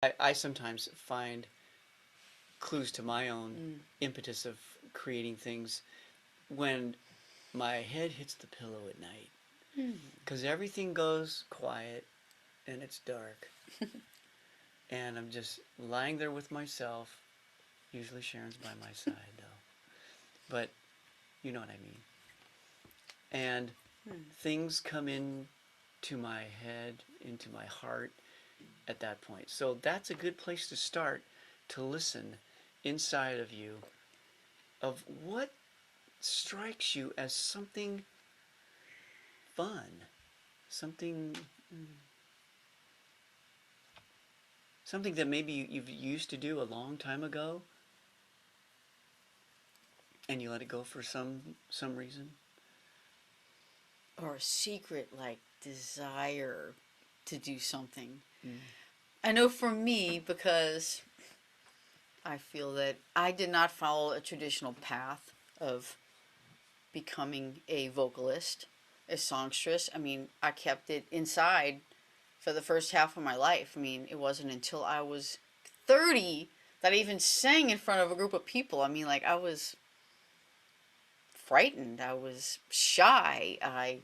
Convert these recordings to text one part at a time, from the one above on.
I sometimes find clues to my own impetus of creating things when my head hits the pillow at night. Because everything goes quiet and it's dark. And I'm just lying there with myself. Usually Sharon's by my side, though. But you know what I mean. And things come in to my head, into my heart at that point. So that's a good place to start, to listen inside of you of what strikes you as something fun, something something that maybe you've used to do a long time ago, and you let it go for some reason. Or a secret, like, desire to do something. I know for me, because I feel that I did not follow a traditional path of becoming a vocalist, a songstress. I mean, I kept it inside for the first half of my life. I mean, it wasn't until I was 30 that I even sang in front of a group of people. I mean, like, I was frightened. I was shy. I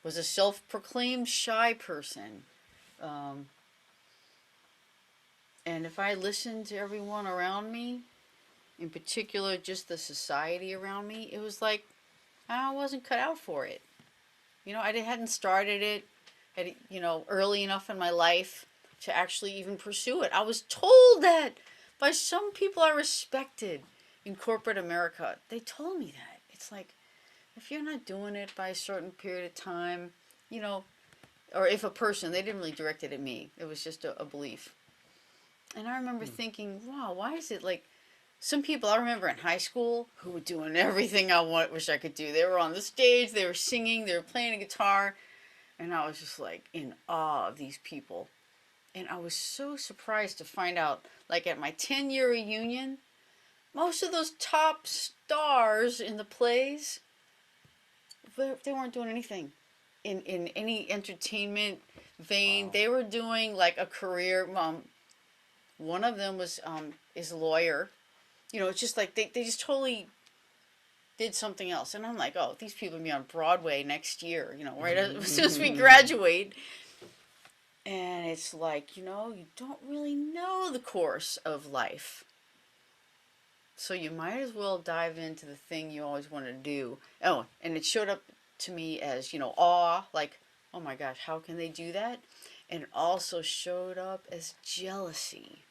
was a self-proclaimed shy person. Um, and if I listened to everyone around me, in particular just the society around me, it was like I wasn't cut out for it. You know, I hadn't started it at, early enough in my life to actually even pursue it. I was told that by some people I respected in corporate America. They told me that. It's like, if you're not doing it by a certain period of time, you know, or if a person, they didn't really direct it at me. It was just a belief. And I remember thinking, wow, why is it like some people I remember in high school who were doing everything wish I could do. They were on the stage, they were singing, they were playing a guitar, and I was just like in awe of these people. And I was so surprised to find out, like at my 10-year reunion, most of those top stars in the plays, they weren't doing anything in any entertainment vein. Wow. They were doing like a career. One of them is a lawyer. You know, it's just like they just totally did something else. And I'm like, oh, these people will be on Broadway next year, right as soon as we graduate. And it's like, you don't really know the course of life. So you might as well dive into the thing you always wanted to do. Oh, and it showed up to me as, awe, like, oh my gosh, how can they do that? And it also showed up as jealousy.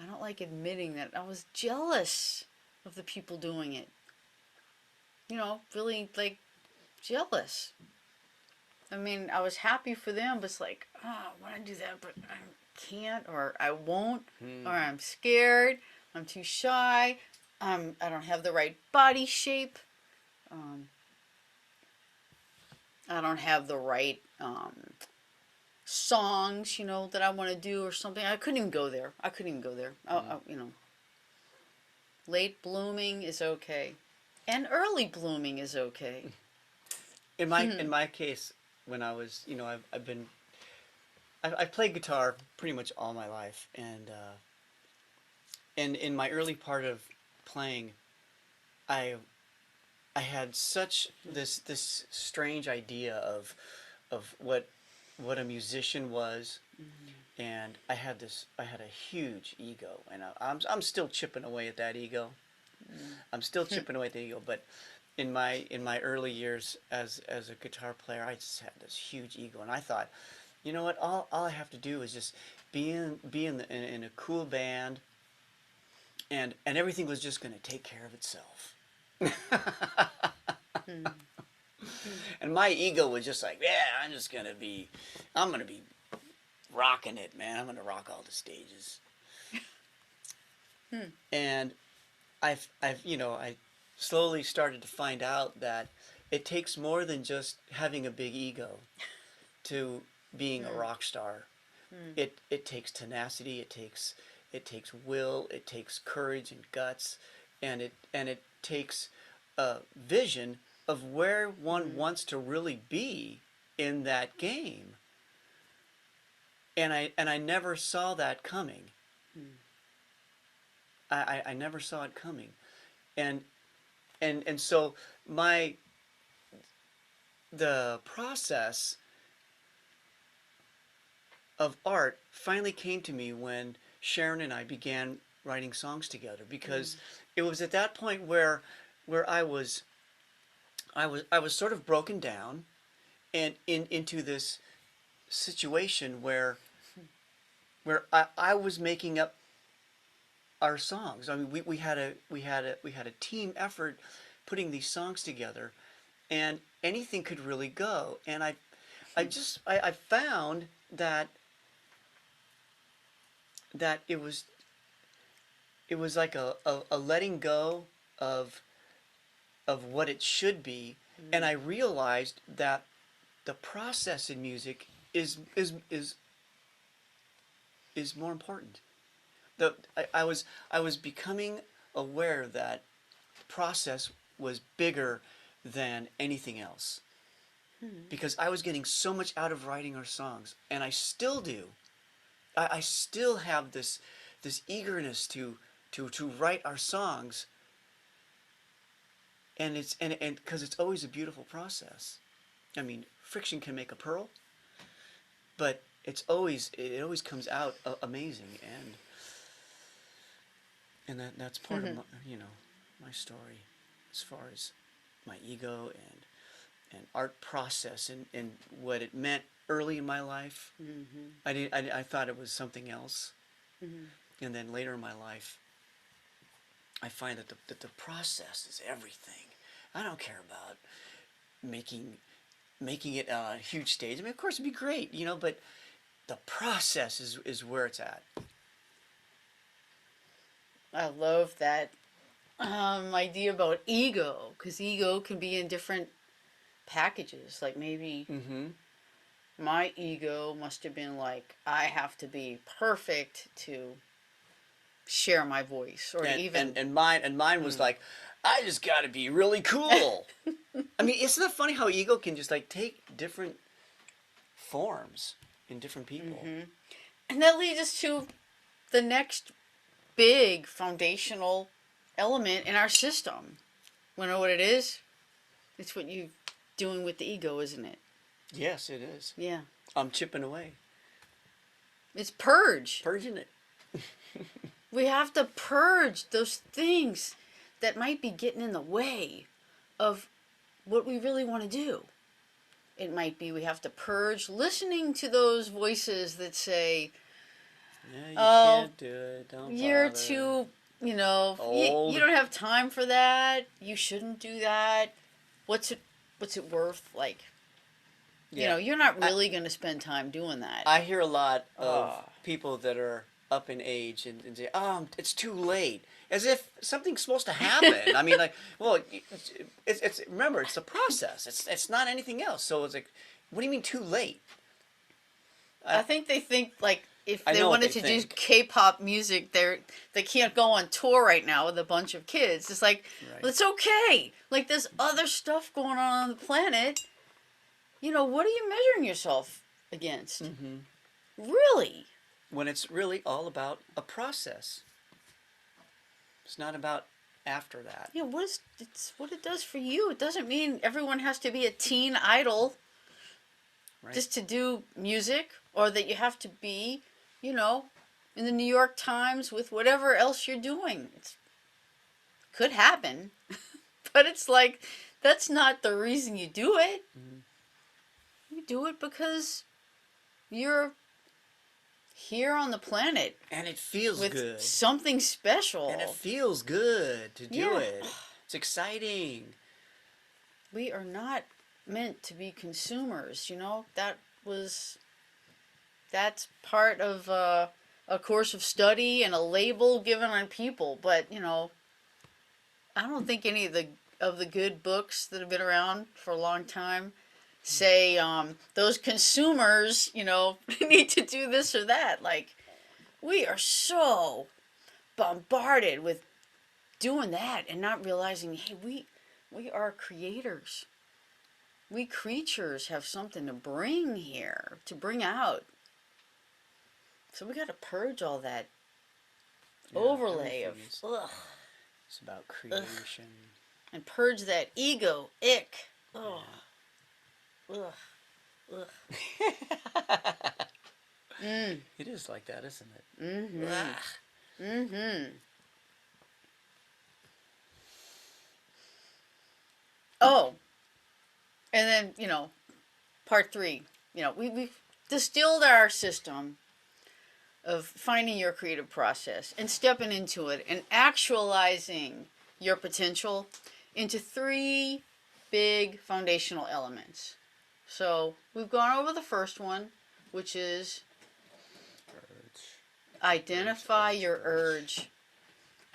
I don't like admitting that I was jealous of the people doing it. Really, like, jealous. I mean, I was happy for them, but it's like, oh, I want to do that, but I can't, or I won't, or I'm scared, I'm too shy, I don't have the right body shape, I don't have the right songs, that I want to do or something. I couldn't even go there. Late blooming is okay, and early blooming is okay. In my case, when I was, I've played guitar pretty much all my life, and in my early part of playing, I I had such this strange idea of what a musician was, and I had a huge ego, and I'm still chipping away at that ego. I'm still chipping away at the ego, but in my early years as a guitar player, I just had this huge ego, and I thought, you know what? All I have to do is just be in a cool band, and everything was just going to take care of itself. And my ego was just like, yeah, I'm gonna be rocking it, man. I'm gonna rock all the stages. And I slowly started to find out that it takes more than just having a big ego to being a rock star. It takes tenacity. It takes will. It takes courage and guts, and it takes a vision of where one wants to really be in that game. And I never saw that coming. Mm. I never saw it coming. And so my the process of art finally came to me when Sharon and I began writing songs together, because it was at that point where I was sort of broken down and into this situation where I was making up our songs. I mean, we had a team effort putting these songs together, and anything could really go. And I found that it was like a letting go of what it should be, and I realized that the process in music is more important. I was becoming aware that process was bigger than anything else, because I was getting so much out of writing our songs, and I still do. I still have this eagerness to write our songs, and and because it's always a beautiful process. I mean, friction can make a pearl, but it always comes out amazing, and that's part of my story, as far as my ego and art process, and what it meant early in my life. I thought it was something else, and then later in my life, I find that the process is everything. I don't care about making it a huge stage. I mean, of course, it'd be great, but the process is where it's at. I love that idea about ego, because ego can be in different packages. Like maybe my ego must have been like, I have to be perfect to share my voice, or and, even and mine was like, I just got to be really cool. I mean, isn't that funny how ego can just like take different forms in different people? And that leads us to the next big foundational element in our system. Want to know what it is? It's what you're doing with the ego, isn't it? Yes, it is. Yeah. I'm chipping away, It's purge. purging it. We have to purge those things that might be getting in the way of what we really want to do. It might be we have to purge listening to those voices that say, Yeah, you oh, can't do it. Don't you're bother. too, you Old. don't have time for that. You shouldn't do that. What's it worth? Like, Yeah. you're not really going to spend time doing that. I hear a lot of Ah. people that are up in age and say, "Oh, it's too late," as if something's supposed to happen. I mean, like, well, it's remember, it's a process. It's not anything else. So it's like, what do you mean too late? I think they think like if I they know what wanted they to do think. K-pop music, they can't go on tour right now with a bunch of kids. It's like, Right. well, it's okay. Like there's other stuff going on the planet. What are you measuring yourself against? Really? When it's really all about a process. It's not about after that. Yeah, it's what it does for you. It doesn't mean everyone has to be a teen idol Right. just to do music, or that you have to be, in the New York Times with whatever else you're doing. It could happen, but it's like that's not the reason you do it. You do it because you're here on the planet And it feels with good. something special. And it feels good to do Yeah. it. It's exciting. We are not meant to be consumers, that's part of a course of study and a label given on people, but I don't think any of the good books that have been around for a long time say those consumers need to do this or that. Like, we are so bombarded with doing that and not realizing, hey, we are creators. We creatures have something to bring here, to bring out. So we got to purge all that Yeah, overlay of everything is, ugh, it's about creation. and purge that ego ick. Oh, ugh, ugh. Mm. It is like that, isn't it? Mm-hmm. Mm-hmm. Oh, and then part 3. We've distilled our system of finding your creative process and stepping into it and actualizing your potential into 3 big foundational elements. So we've gone over the first one, which is identify your urge,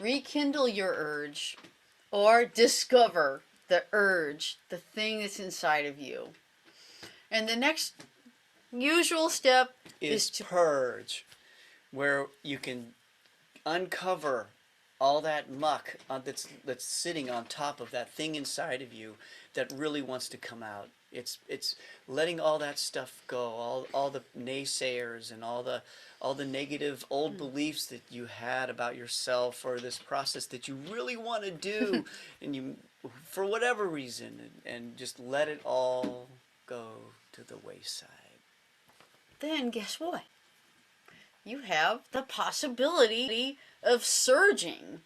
rekindle your urge, or discover the urge, the thing that's inside of you. And the next usual step Is to purge, where you can uncover all that muck that's sitting on top of that thing inside of you that really wants to come out. It's letting all that stuff go, all the naysayers and all the negative old beliefs that you had about yourself or this process that you really want to do, and you, for whatever reason, and just let it all go to the wayside. then guess what? You have the possibility of surging